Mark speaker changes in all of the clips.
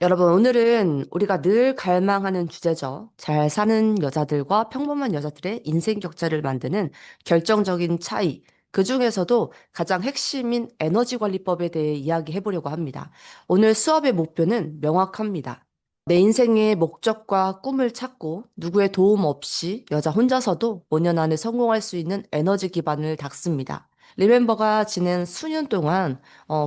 Speaker 1: 여러분, 오늘은 우리가 늘 갈망하는 주제죠. 잘 사는 여자들과 평범한 여자들의 인생 격차를 만드는 결정적인 차이. 그 중에서도 가장 핵심인 에너지 관리법에 대해 이야기해 보려고 합니다. 오늘 수업의 목표는 명확합니다. 내 인생의 목적과 꿈을 찾고 누구의 도움 없이 여자 혼자서도 5년 안에 성공할 수 있는 에너지 기반을 닦습니다. 리멤버가 지낸 수년 동안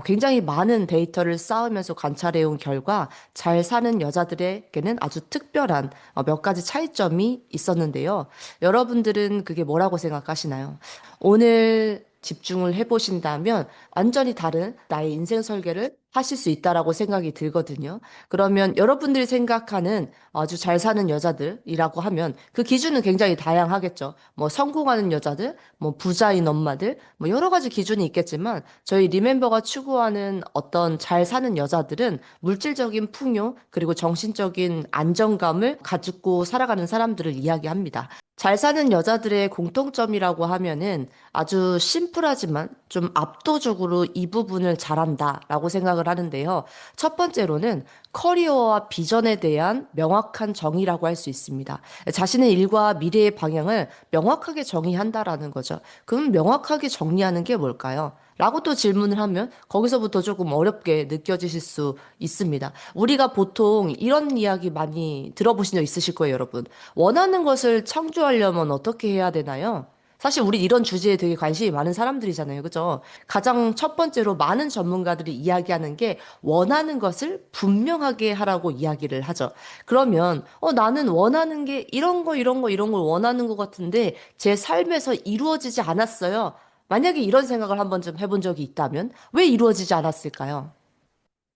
Speaker 1: 굉장히 많은 데이터를 쌓으면서 관찰해온 결과 잘 사는 여자들에게는 아주 특별한 몇 가지 차이점이 있었는데요. 여러분들은 그게 뭐라고 생각하시나요? 오늘 집중을 해보신다면 완전히 다른 나의 인생 설계를 하실 수 있다라고 생각이 들거든요. 그러면 여러분들이 생각하는 아주 잘 사는 여자들이라고 하면 그 기준은 굉장히 다양하겠죠. 뭐 성공하는 여자들, 뭐 부자인 엄마들, 뭐 여러 가지 기준이 있겠지만 저희 리멤버가 추구하는 어떤 잘 사는 여자들은 물질적인 풍요 그리고 정신적인 안정감을 가지고 살아가는 사람들을 이야기합니다. 잘 사는 여자들의 공통점이라고 하면은 아주 심플하지만 좀 압도적으로 이 부분을 잘한다라고 생각을 하는데요. 첫 번째로는 커리어와 비전에 대한 명확한 정의라고 할 수 있습니다. 자신의 일과 미래의 방향을 명확하게 정의한다라는 거죠. 그럼 명확하게 정리하는 게 뭘까요? 라고 또 질문을 하면 거기서부터 조금 어렵게 느껴지실 수 있습니다. 우리가 보통 이런 이야기 많이 들어보신 적 있으실 거예요, 여러분. 원하는 것을 창조하려면 어떻게 해야 되나요? 사실 우리 이런 주제에 되게 관심이 많은 사람들이잖아요. 그죠? 가장 첫 번째로 많은 전문가들이 이야기하는 게 원하는 것을 분명하게 하라고 이야기를 하죠. 그러면 나는 원하는 게 이런 걸 원하는 것 같은데 제 삶에서 이루어지지 않았어요. 만약에 이런 생각을 한번 좀 해본 적이 있다면 왜 이루어지지 않았을까요?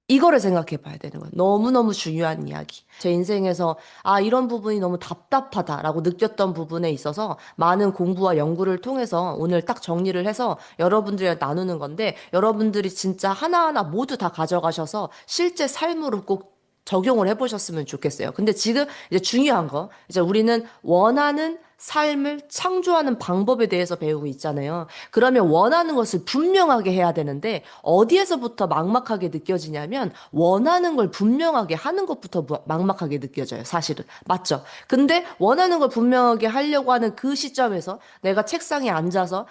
Speaker 1: 이거를 생각해 봐야 되는 거예요. 너무너무 중요한 이야기. 제 인생에서, 이런 부분이 너무 답답하다라고 느꼈던 부분에 있어서 많은 공부와 연구를 통해서 오늘 딱 정리를 해서 여러분들이랑 나누는 건데, 여러분들이 진짜 하나하나 모두 다 가져가셔서 실제 삶으로 꼭 적용을 해보셨으면 좋겠어요. 근데 지금 이제 중요한 거, 이제 우리는 원하는 삶을 창조하는 방법에 대해서 배우고 있잖아요. 그러면 원하는 것을 분명하게 해야 되는데 어디에서부터 막막하게 느껴지냐면 원하는 걸 분명하게 하는 것부터 막막하게 느껴져요. 사실은. 맞죠? 근데 원하는 걸 분명하게 하려고 하는 그 시점에서 내가 책상에 앉아서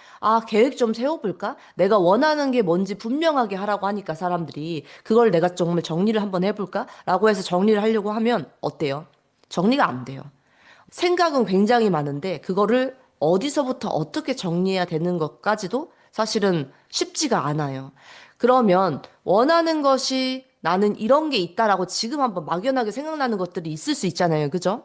Speaker 1: 계획 좀 세워볼까? 내가 원하는 게 뭔지 분명하게 하라고 하니까 사람들이 그걸 내가 정말 정리를 한번 해볼까? 라고 해서 정리를 하려고 하면 어때요? 정리가 안 돼요. 생각은 굉장히 많은데 그거를 어디서부터 어떻게 정리해야 되는 것까지도 사실은 쉽지가 않아요. 그러면 원하는 것이 나는 이런 게 있다라고 지금 한번 막연하게 생각나는 것들이 있을 수 있잖아요. 그죠?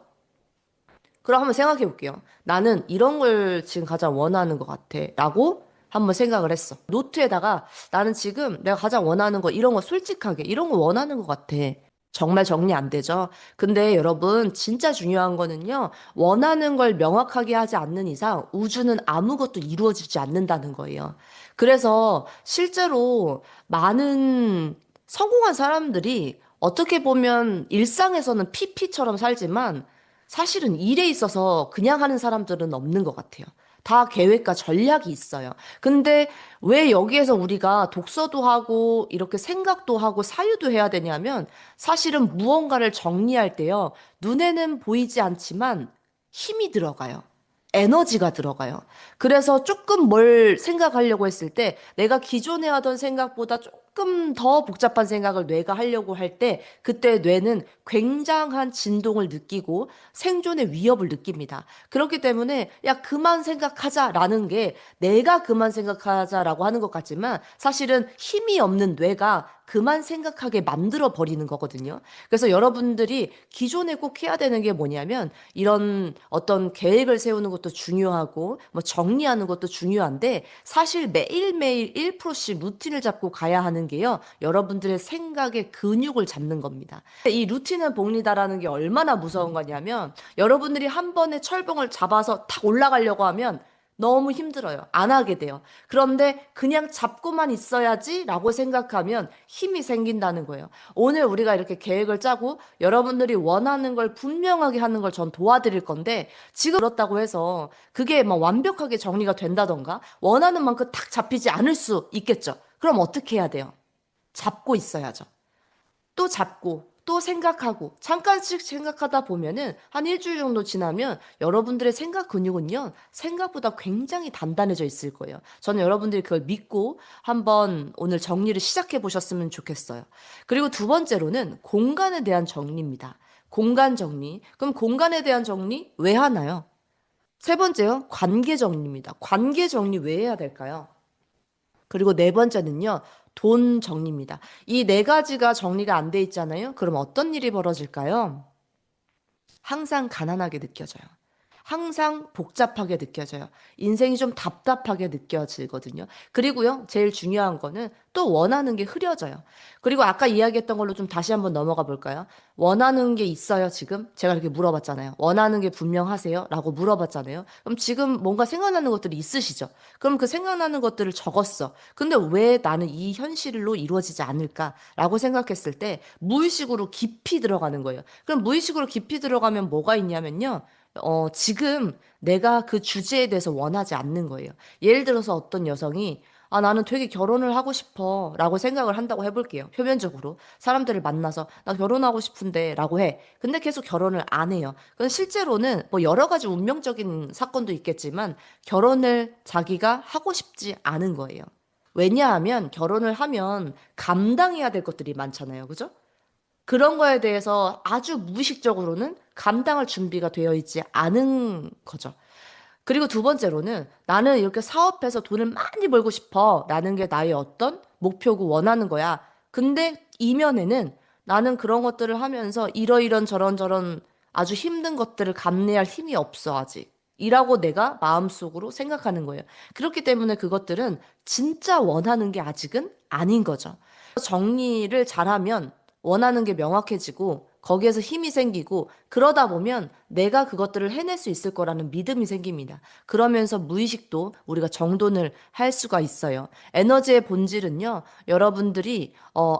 Speaker 1: 그럼 한번 생각해 볼게요. 나는 이런 걸 지금 가장 원하는 것 같아. 라고 한번 생각을 했어. 노트에다가 나는 지금 내가 가장 원하는 거, 이런 거 솔직하게, 이런 거 원하는 것 같아. 정말 정리 안 되죠? 근데 여러분, 진짜 중요한 거는요, 원하는 걸 명확하게 하지 않는 이상 우주는 아무것도 이루어지지 않는다는 거예요. 그래서 실제로 많은 성공한 사람들이 어떻게 보면 일상에서는 PP처럼 살지만 사실은 일에 있어서 그냥 하는 사람들은 없는 것 같아요. 다 계획과 전략이 있어요. 근데 왜 여기에서 우리가 독서도 하고 이렇게 생각도 하고 사유도 해야 되냐면 사실은 무언가를 정리할 때요. 눈에는 보이지 않지만 힘이 들어가요. 에너지가 들어가요. 그래서 조금 뭘 생각하려고 했을 때 내가 기존에 하던 생각보다 조금 더 복잡한 생각을 뇌가 하려고 할 때 그때 뇌는 굉장한 진동을 느끼고 생존의 위협을 느낍니다. 그렇기 때문에 야 그만 생각하자라는 게 내가 그만 생각하자라고 하는 것 같지만 사실은 힘이 없는 뇌가 그만 생각하게 만들어 버리는 거거든요. 그래서 여러분들이 기존에 꼭 해야 되는 게 뭐냐면 이런 어떤 계획을 세우는 것도 중요하고 뭐 정리하는 것도 중요한데 사실 매일매일 1%씩 루틴을 잡고 가야 하는 게요. 여러분들의 생각의 근육을 잡는 겁니다. 이 루틴을 복리다라는 게 얼마나 무서운 거냐면 여러분들이 한 번에 철봉을 잡아서 탁 올라가려고 하면 너무 힘들어요. 안 하게 돼요. 그런데 그냥 잡고만 있어야지라고 생각하면 힘이 생긴다는 거예요. 오늘 우리가 이렇게 계획을 짜고 여러분들이 원하는 걸 분명하게 하는 걸 전 도와드릴 건데 지금 그렇다고 해서 그게 막 완벽하게 정리가 된다던가 원하는 만큼 탁 잡히지 않을 수 있겠죠. 그럼 어떻게 해야 돼요? 잡고 있어야죠. 또 잡고 또 생각하고 잠깐씩 생각하다 보면은 한 일주일 정도 지나면 여러분들의 생각 근육은요 생각보다 굉장히 단단해져 있을 거예요. 저는 여러분들이 그걸 믿고 한번 오늘 정리를 시작해 보셨으면 좋겠어요. 그리고 두 번째로는 공간에 대한 정리입니다. 공간 정리. 그럼 공간에 대한 정리 왜 하나요? 세 번째요, 관계 정리입니다. 관계 정리 왜 해야 될까요? 그리고 네 번째는요, 돈 정리입니다. 이 네 가지가 정리가 안 돼 있잖아요? 그럼 어떤 일이 벌어질까요? 항상 가난하게 느껴져요. 항상 복잡하게 느껴져요. 인생이 좀 답답하게 느껴지거든요. 그리고요, 제일 중요한 거는 또 원하는 게 흐려져요. 그리고 아까 이야기했던 걸로 좀 다시 한번 넘어가 볼까요? 원하는 게 있어요, 지금? 제가 이렇게 물어봤잖아요. 원하는 게 분명하세요? 라고 물어봤잖아요. 그럼 지금 뭔가 생각나는 것들이 있으시죠? 그럼 그 생각나는 것들을 적었어. 근데 왜 나는 이 현실로 이루어지지 않을까라고 생각했을 때 무의식으로 깊이 들어가는 거예요. 그럼 무의식으로 깊이 들어가면 뭐가 있냐면요. 지금 내가 그 주제에 대해서 원하지 않는 거예요. 예를 들어서 어떤 여성이 나는 되게 결혼을 하고 싶어 라고 생각을 한다고 해볼게요. 표면적으로. 사람들을 만나서 나 결혼하고 싶은데 라고 해. 근데 계속 결혼을 안 해요. 그건 실제로는 뭐 여러 가지 운명적인 사건도 있겠지만 결혼을 자기가 하고 싶지 않은 거예요. 왜냐하면 결혼을 하면 감당해야 될 것들이 많잖아요. 그죠? 그런 거에 대해서 아주 무의식적으로는 감당할 준비가 되어 있지 않은 거죠. 그리고 두 번째로는 나는 이렇게 사업해서 돈을 많이 벌고 싶어. 라는 게 나의 어떤 목표고 원하는 거야. 근데 이면에는 나는 그런 것들을 하면서 이러이런 저런저런 아주 힘든 것들을 감내할 힘이 없어, 아직. 이라고 내가 마음속으로 생각하는 거예요. 그렇기 때문에 그것들은 진짜 원하는 게 아직은 아닌 거죠. 정리를 잘하면 원하는 게 명확해지고 거기에서 힘이 생기고 그러다 보면 내가 그것들을 해낼 수 있을 거라는 믿음이 생깁니다. 그러면서 무의식도 우리가 정돈을 할 수가 있어요. 에너지의 본질은요, 여러분들이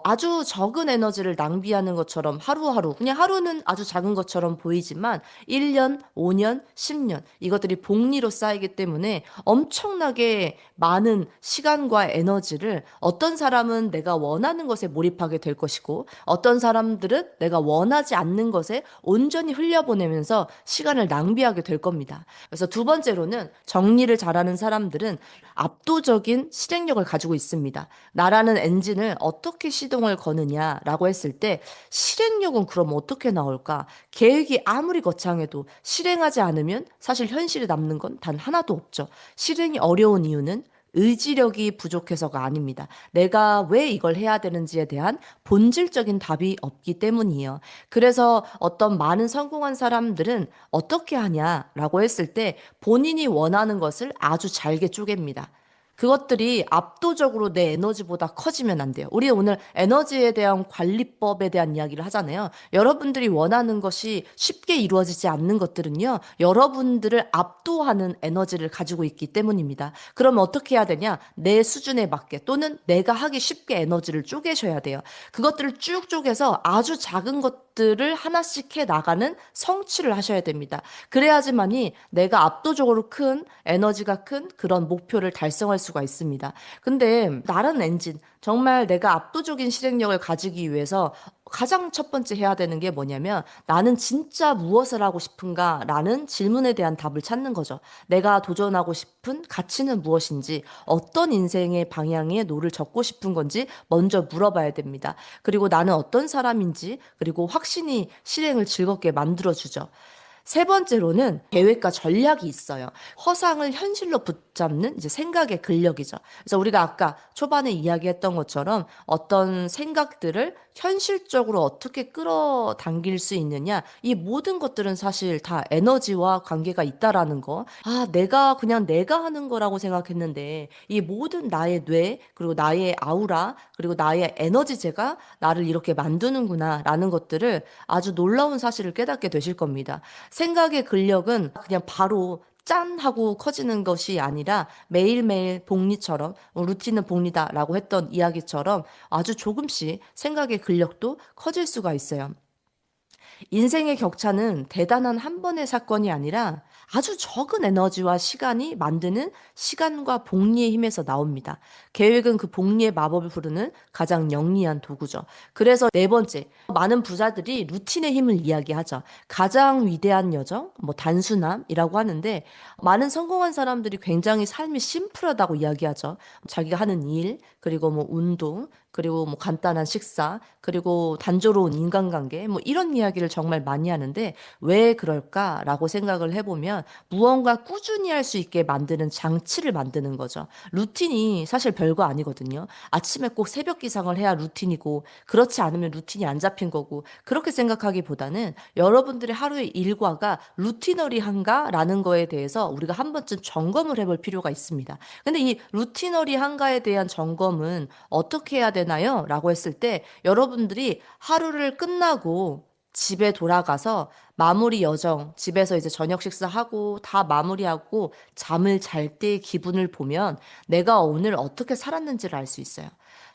Speaker 1: 아주 적은 에너지를 낭비하는 것처럼 하루하루, 그냥 하루는 아주 작은 것처럼 보이지만 1년, 5년, 10년 이것들이 복리로 쌓이기 때문에 엄청나게 많은 시간과 에너지를 어떤 사람은 내가 원하는 것에 몰입하게 될 것이고 어떤 사람들은 내가 원하지 않는 것에 온전히 흘려보내면서 시간을 낭비하게 될 겁니다. 그래서 두 번째로는 정리를 잘하는 사람들은 압도적인 실행력을 가지고 있습니다. 나라는 엔진을 어떻게 시동을 거느냐라고 했을 때 실행력은 그럼 어떻게 나올까? 계획이 아무리 거창해도 실행하지 않으면 사실 현실에 남는 건 단 하나도 없죠. 실행이 어려운 이유는 의지력이 부족해서가 아닙니다. 내가 왜 이걸 해야 되는지에 대한 본질적인 답이 없기 때문이에요. 그래서 어떤 많은 성공한 사람들은 어떻게 하냐라고 했을 때 본인이 원하는 것을 아주 잘게 쪼갭니다. 그것들이 압도적으로 내 에너지보다 커지면 안 돼요. 우리 오늘 에너지에 대한 관리법에 대한 이야기를 하잖아요. 여러분들이 원하는 것이 쉽게 이루어지지 않는 것들은요, 여러분들을 압도하는 에너지를 가지고 있기 때문입니다. 그러면 어떻게 해야 되냐? 내 수준에 맞게 또는 내가 하기 쉽게 에너지를 쪼개셔야 돼요. 그것들을 쭉 쪼개서 아주 작은 것들을 하나씩 해 나가는 성취를 하셔야 됩니다. 그래야지만이 내가 압도적으로 큰 에너지가 큰 그런 목표를 달성할 수가 있습니다. 근데 나른 엔진, 정말 내가 압도적인 실행력을 가지기 위해서 가장 첫 번째 해야 되는 게 뭐냐면 나는 진짜 무엇을 하고 싶은가? 라는 질문에 대한 답을 찾는 거죠. 내가 도전하고 싶은 가치는 무엇인지, 어떤 인생의 방향에 노를 젓고 싶은 건지 먼저 물어봐야 됩니다. 그리고 나는 어떤 사람인지, 그리고 확신이 실행을 즐겁게 만들어주죠. 세 번째로는 계획과 전략이 있어요. 허상을 현실로 붙잡는 이제 생각의 근력이죠. 그래서 우리가 아까 초반에 이야기했던 것처럼 어떤 생각들을 현실적으로 어떻게 끌어당길 수 있느냐, 이 모든 것들은 사실 다 에너지와 관계가 있다라는 거. 내가 그냥 내가 하는 거라고 생각했는데 이 모든 나의 뇌, 그리고 나의 아우라, 그리고 나의 에너지체가 나를 이렇게 만드는구나라는 것들을 아주 놀라운 사실을 깨닫게 되실 겁니다. 생각의 근력은 그냥 바로 짠 하고 커지는 것이 아니라 매일매일 복리처럼 루틴은 복리다라고 했던 이야기처럼 아주 조금씩 생각의 근력도 커질 수가 있어요. 인생의 격차는 대단한 한 번의 사건이 아니라 아주 적은 에너지와 시간이 만드는 시간과 복리의 힘에서 나옵니다. 계획은 그 복리의 마법을 부르는 가장 영리한 도구죠. 그래서 네 번째, 많은 부자들이 루틴의 힘을 이야기하죠. 가장 위대한 여정, 뭐 단순함이라고 하는데 많은 성공한 사람들이 굉장히 삶이 심플하다고 이야기하죠. 자기가 하는 일, 그리고 뭐 운동, 그리고 뭐 간단한 식사, 그리고 단조로운 인간관계, 뭐 이런 이야기를 정말 많이 하는데 왜 그럴까라고 생각을 해보면 무언가 꾸준히 할 수 있게 만드는 장치를 만드는 거죠. 루틴이 사실 별거 아니거든요. 아침에 꼭 새벽 기상을 해야 루틴이고 그렇지 않으면 루틴이 안 잡힌 거고 그렇게 생각하기보다는 여러분들의 하루의 일과가 루티너리한가라는 거에 대해서 우리가 한 번쯤 점검을 해볼 필요가 있습니다. 근데 이 루티너리한가에 대한 점검은 어떻게 해야 되나요? 라고 했을 때 여러분들이 하루를 끝나고 집에 돌아가서 마무리 여정, 집에서 이제 저녁 식사하고 다 마무리하고 잠을 잘 때의 기분을 보면 내가 오늘 어떻게 살았는지를 알 수 있어요.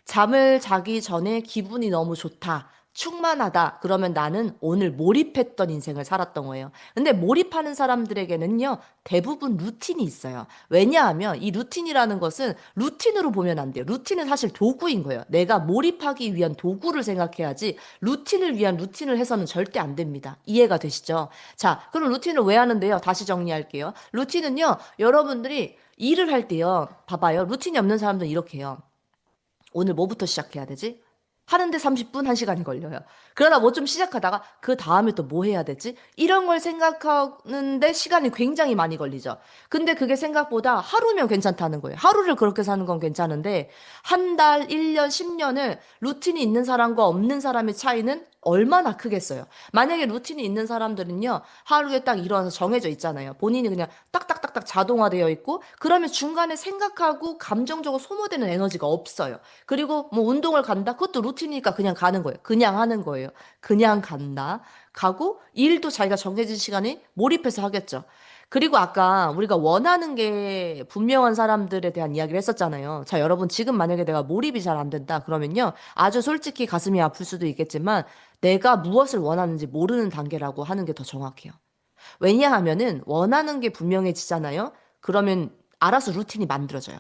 Speaker 1: 잠을 자기 전에 기분이 너무 좋다. 충만하다. 그러면 나는 오늘 몰입했던 인생을 살았던 거예요. 근데 몰입하는 사람들에게는요, 대부분 루틴이 있어요. 왜냐하면 이 루틴이라는 것은 루틴으로 보면 안 돼요. 루틴은 사실 도구인 거예요. 내가 몰입하기 위한 도구를 생각해야지 루틴을 위한 루틴을 해서는 절대 안 됩니다. 이해가 되시죠? 자, 그럼 루틴을 왜 하는데요? 다시 정리할게요. 루틴은요, 여러분들이 일을 할 때요, 봐봐요. 루틴이 없는 사람들은 이렇게 해요. 오늘 뭐부터 시작해야 되지? 하는데 30분, 1시간이 걸려요. 그러다 뭐 좀 시작하다가 그 다음에 또 뭐 해야 되지? 이런 걸 생각하는데 시간이 굉장히 많이 걸리죠. 근데 그게 생각보다 하루면 괜찮다는 거예요. 하루를 그렇게 사는 건 괜찮은데 한 달, 1년, 10년을 루틴이 있는 사람과 없는 사람의 차이는 얼마나 크겠어요. 만약에 루틴이 있는 사람들은요, 하루에 딱 일어나서 정해져 있잖아요. 본인이 그냥 딱딱딱딱 자동화되어 있고, 그러면 중간에 생각하고 감정적으로 소모되는 에너지가 없어요. 그리고 뭐 운동을 간다? 그것도 루틴이니까 그냥 가는 거예요. 그냥 하는 거예요. 그냥 간다. 가고, 일도 자기가 정해진 시간에 몰입해서 하겠죠. 그리고 아까 우리가 원하는 게 분명한 사람들에 대한 이야기를 했었잖아요. 자, 여러분, 지금 만약에 내가 몰입이 잘 안 된다. 그러면요. 아주 솔직히 가슴이 아플 수도 있겠지만, 내가 무엇을 원하는지 모르는 단계라고 하는 게 더 정확해요. 왜냐하면은 원하는 게 분명해지잖아요. 그러면 알아서 루틴이 만들어져요.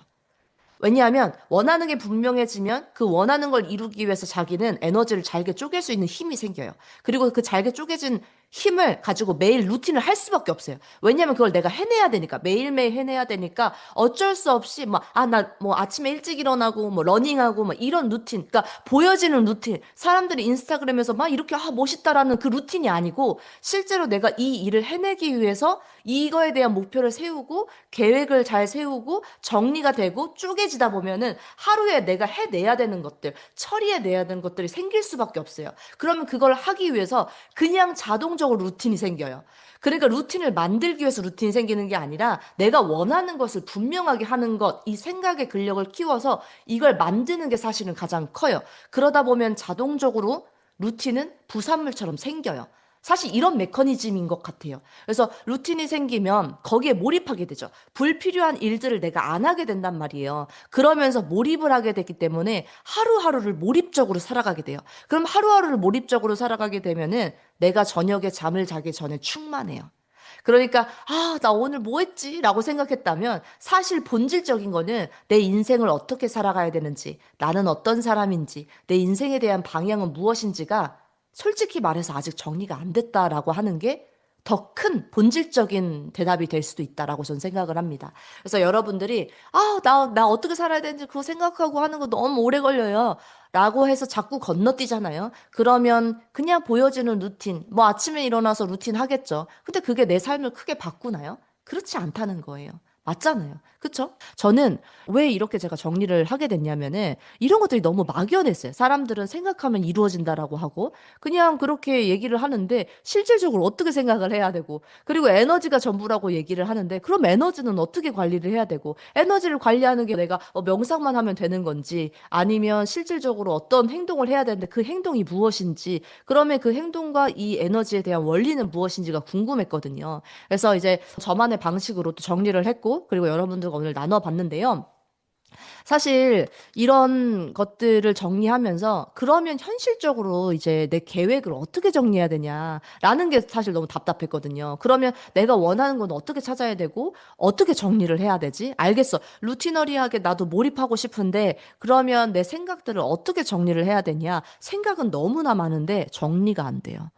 Speaker 1: 왜냐하면 원하는 게 분명해지면 그 원하는 걸 이루기 위해서 자기는 에너지를 잘게 쪼갤 수 있는 힘이 생겨요. 그리고 그 잘게 쪼개진 힘을 가지고 매일 루틴을 할 수밖에 없어요. 왜냐하면 그걸 내가 해내야 되니까 매일매일 해내야 되니까 어쩔 수 없이 나 뭐 아침에 일찍 일어나고 뭐 러닝하고 뭐 이런 루틴, 그러니까 보여지는 루틴, 사람들이 인스타그램에서 막 이렇게 멋있다라는 그 루틴이 아니고 실제로 내가 이 일을 해내기 위해서 이거에 대한 목표를 세우고 계획을 잘 세우고 정리가 되고 쪼개지다 보면은 하루에 내가 해내야 되는 것들, 처리해내야 되는 것들이 생길 수밖에 없어요. 그러면 그걸 하기 위해서 그냥 자동적으로 루틴이 생겨요. 그러니까 루틴을 만들기 위해서 루틴이 생기는 게 아니라 내가 원하는 것을 분명하게 하는 것, 이 생각의 근력을 키워서 이걸 만드는 게 사실은 가장 커요. 그러다 보면 자동적으로 루틴은 부산물처럼 생겨요. 사실 이런 메커니즘인 것 같아요. 그래서 루틴이 생기면 거기에 몰입하게 되죠. 불필요한 일들을 내가 안 하게 된단 말이에요. 그러면서 몰입을 하게 됐기 때문에 하루하루를 몰입적으로 살아가게 돼요. 그럼 하루하루를 몰입적으로 살아가게 되면은 내가 저녁에 잠을 자기 전에 충만해요. 그러니까, 나 오늘 뭐 했지? 라고 생각했다면 사실 본질적인 거는 내 인생을 어떻게 살아가야 되는지, 나는 어떤 사람인지, 내 인생에 대한 방향은 무엇인지가 솔직히 말해서 아직 정리가 안 됐다라고 하는 게 더 큰 본질적인 대답이 될 수도 있다라고 저는 생각을 합니다. 그래서 여러분들이, 나 어떻게 살아야 되는지 그거 생각하고 하는 거 너무 오래 걸려요. 라고 해서 자꾸 건너뛰잖아요. 그러면 그냥 보여지는 루틴, 뭐 아침에 일어나서 루틴 하겠죠. 근데 그게 내 삶을 크게 바꾸나요? 그렇지 않다는 거예요. 맞잖아요. 그쵸? 저는 왜 이렇게 제가 정리를 하게 됐냐면은 이런 것들이 너무 막연했어요. 사람들은 생각하면 이루어진다라고 하고 그냥 그렇게 얘기를 하는데 실질적으로 어떻게 생각을 해야 되고 그리고 에너지가 전부라고 얘기를 하는데 그럼 에너지는 어떻게 관리를 해야 되고 에너지를 관리하는 게 내가 명상만 하면 되는 건지 아니면 실질적으로 어떤 행동을 해야 되는데 그 행동이 무엇인지 그러면 그 행동과 이 에너지에 대한 원리는 무엇인지가 궁금했거든요. 그래서 이제 저만의 방식으로 또 정리를 했고, 그리고 여러분들과 오늘 나눠봤는데요.
Speaker 2: 사실 이런 것들을 정리하면서 그러면 현실적으로 이제 내 계획을 어떻게 정리해야 되냐라는 게 사실 너무 답답했거든요. 그러면 내가 원하는 건 어떻게 찾아야 되고 어떻게 정리를 해야 되지? 알겠어. 루티너리하게 나도 몰입하고 싶은데 그러면 내 생각들을 어떻게 정리를 해야 되냐? 생각은 너무나 많은데 정리가 안 돼요.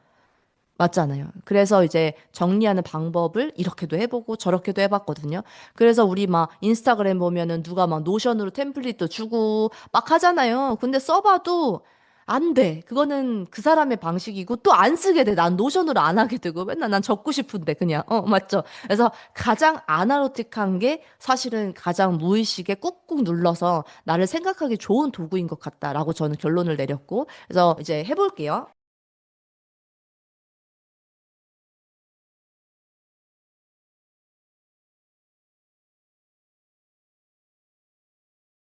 Speaker 2: 맞잖아요. 그래서 이제 정리하는 방법을 이렇게도 해보고 저렇게도 해봤거든요. 그래서 우리 막 인스타그램 보면은 누가 막 노션으로 템플릿도 주고 막 하잖아요. 근데 써봐도 안 돼. 그거는 그 사람의 방식이고 또 안 쓰게 돼. 난 노션으로 안 하게 되고 맨날 난 적고 싶은데 그냥. 맞죠? 그래서 가장 아나로틱한 게 사실은 가장 무의식에 꾹꾹 눌러서 나를 생각하기 좋은 도구인 것 같다라고 저는 결론을 내렸고. 그래서 이제 해볼게요.